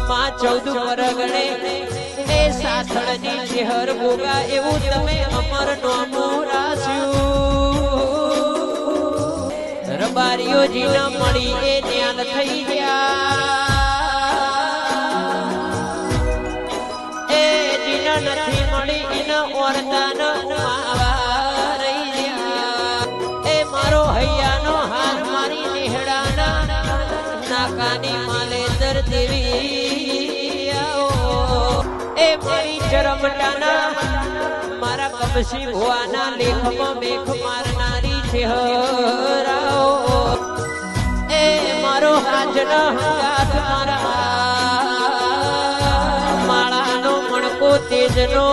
માં 14 પરગણે એ સાથળની શહેર ભોગા એવું તમે અમર નોમું રાખ્યું રબારીઓ જીના મળી એ જ્ઞાન થઈ ગયા એ જીના નથી મળી એના ઓરતાન માવા રહી ગયા એ મારો હૈયાનો હાર મારી નિહડાના નાકાની માલેદર દેવી એ મારી ચરમટાના મારા કબસી ભુવાના લેખમાં મેઘ મારનારી છે હરાઓ એ મારો હાજનો હંગાત મારા માળાનો મણકો તેજનો